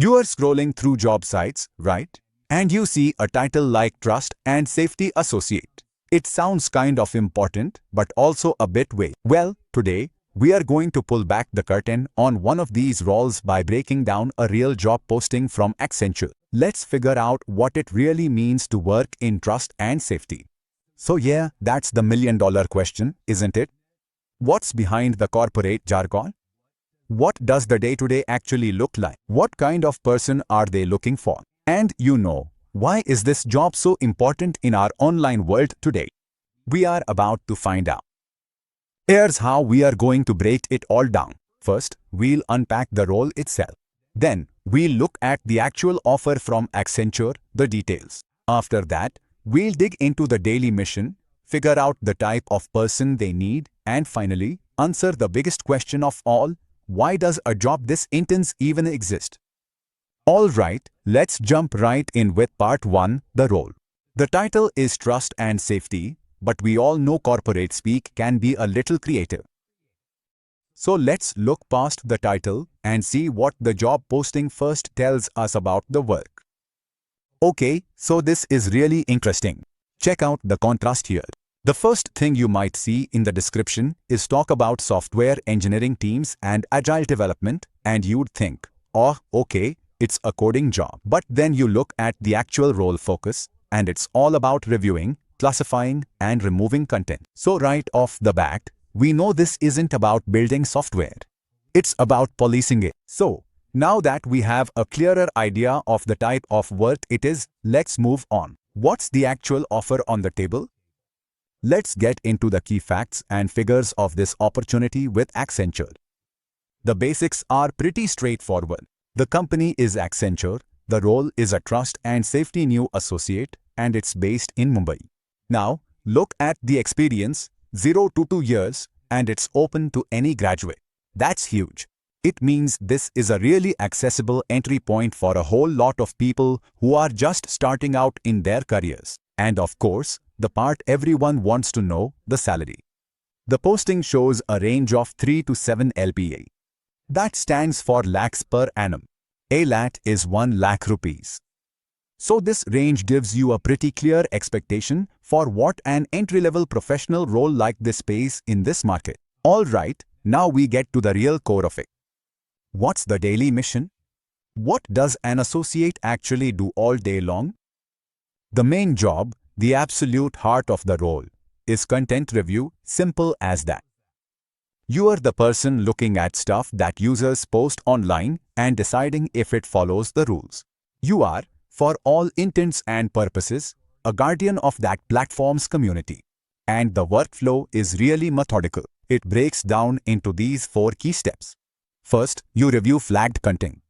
You are scrolling through job sites, right? And you see a title like Trust and Safety Associate. It sounds kind of important, but also a bit vague. Well, today, we are going to pull back the curtain on one of these roles by breaking down a real job posting from Accenture. Let's figure out what it really means to work in trust and safety. So yeah, that's the million-dollar question, isn't it? What's behind the corporate jargon? What does the day-to-day actually look like? What kind of person are they looking for? And why is this job so important in our online world today? We are about to find out. Here's how we are going to break it all down. First, we'll unpack the role itself. Then, we'll look at the actual offer from Accenture, the details. After that, we'll dig into the daily mission, figure out the type of person they need, and finally, answer the biggest question of all: why does a job this intense even exist? Alright, let's jump right in with part 1, the role. The title is Trust and Safety, but we all know corporate speak can be a little creative. So let's look past the title and see what the job posting first tells us about the work. Okay, so this is really interesting. Check out the contrast here. The first thing you might see in the description is talk about software engineering teams and agile development, and you'd think, oh, okay, it's a coding job. But then you look at the actual role focus, and it's all about reviewing, classifying, and removing content. So right off the bat, we know this isn't about building software. It's about policing it. So, now that we have a clearer idea of the type of work it is, let's move on. What's the actual offer on the table? Let's get into the key facts and figures of this opportunity with Accenture. The basics are pretty straightforward. The company is Accenture, the role is a Trust and Safety new associate, and it's based in Mumbai. Now, look at the experience, 0 to 2 years, and it's open to any graduate. That's huge. It means this is a really accessible entry point for a whole lot of people who are just starting out in their careers. And of course, the part everyone wants to know, the salary. The posting shows a range of 3 to 7 LPA. That stands for lakhs per annum. A lakh is 1 lakh rupees. So this range gives you a pretty clear expectation for what an entry-level professional role like this pays in this market. Alright, now we get to the real core of it. What's the daily mission? What does an associate actually do all day long? The main job, the absolute heart of the role, is content review, simple as that. You are the person looking at stuff that users post online and deciding if it follows the rules. You are, for all intents and purposes, a guardian of that platform's community. And the workflow is really methodical. It breaks down into these 4 key steps. First, you review flagged content.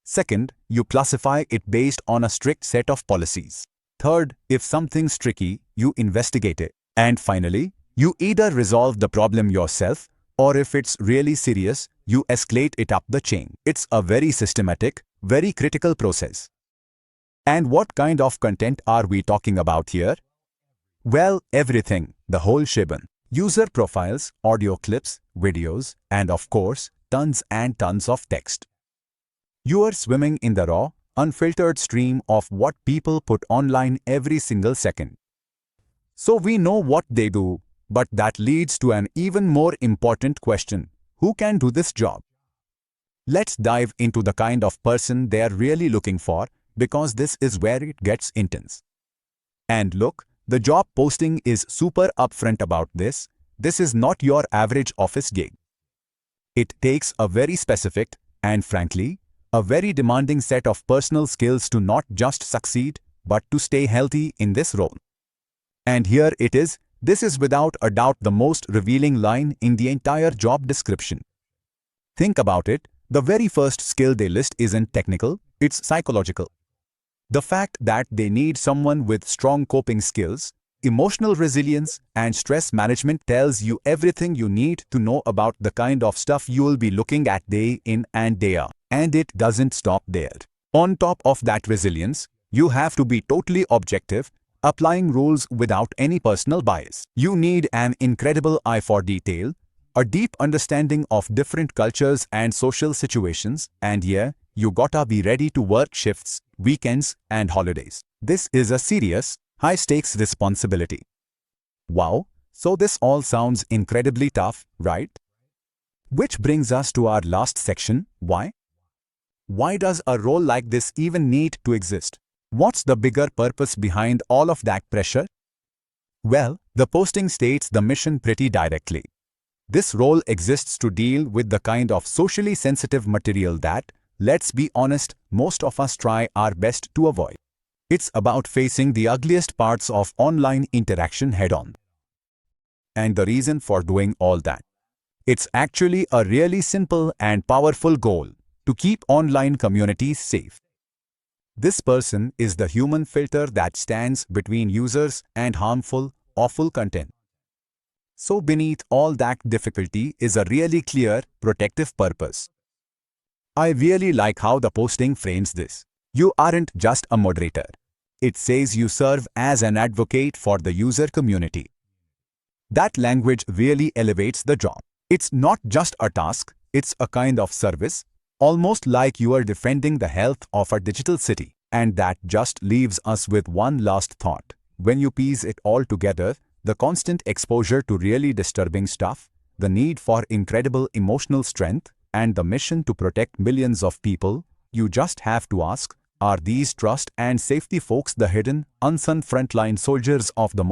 Second, you classify it based on a strict set of policies. Third, if something's tricky, you investigate it. And finally, you either resolve the problem yourself, or if it's really serious, you escalate it up the chain. It's a very systematic, very critical process. And what kind of content are we talking about here? Well, everything, the whole shebang. User profiles, audio clips, videos, and of course, tons and tons of text. You are swimming in the raw, unfiltered stream of what people put online every single second. So we know what they do, but that leads to an even more important question: who can do this job? Let's dive into the kind of person they're really looking for, because this is where it gets intense. And look, the job posting is super upfront about this. This is not your average office gig. It takes a very specific, and frankly, a very demanding set of personal skills to not just succeed, but to stay healthy in this role. And here it is. This is without a doubt the most revealing line in the entire job description. Think about it. The very first skill they list isn't technical, it's psychological. The fact that they need someone with strong coping skills, emotional resilience, and stress management tells you everything you need to know about the kind of stuff you'll be looking at day in and day out. And it doesn't stop there. On top of that resilience, you have to be totally objective, applying rules without any personal bias. You need an incredible eye for detail, a deep understanding of different cultures and social situations, and yeah, you gotta be ready to work shifts, weekends, and holidays. This is a serious, high-stakes responsibility. Wow, so this all sounds incredibly tough, right? Which brings us to our last section, why? Why does a role like this even need to exist? What's the bigger purpose behind all of that pressure? Well, the posting states the mission pretty directly. This role exists to deal with the kind of socially sensitive material that, let's be honest, most of us try our best to avoid. It's about facing the ugliest parts of online interaction head-on. And the reason for doing all that? It's actually a really simple and powerful goal: to keep online communities safe. This person is the human filter that stands between users and harmful, awful content. So beneath all that difficulty is a really clear, protective purpose. I really like how the posting frames this. You aren't just a moderator. It says you serve as an advocate for the user community. That language really elevates the job. It's not just a task, it's a kind of service, almost like you are defending the health of a digital city. And that just leaves us with one last thought. When you piece it all together, the constant exposure to really disturbing stuff, the need for incredible emotional strength, and the mission to protect millions of people, you just have to ask, are these trust and safety folks the hidden, unsung frontline soldiers of the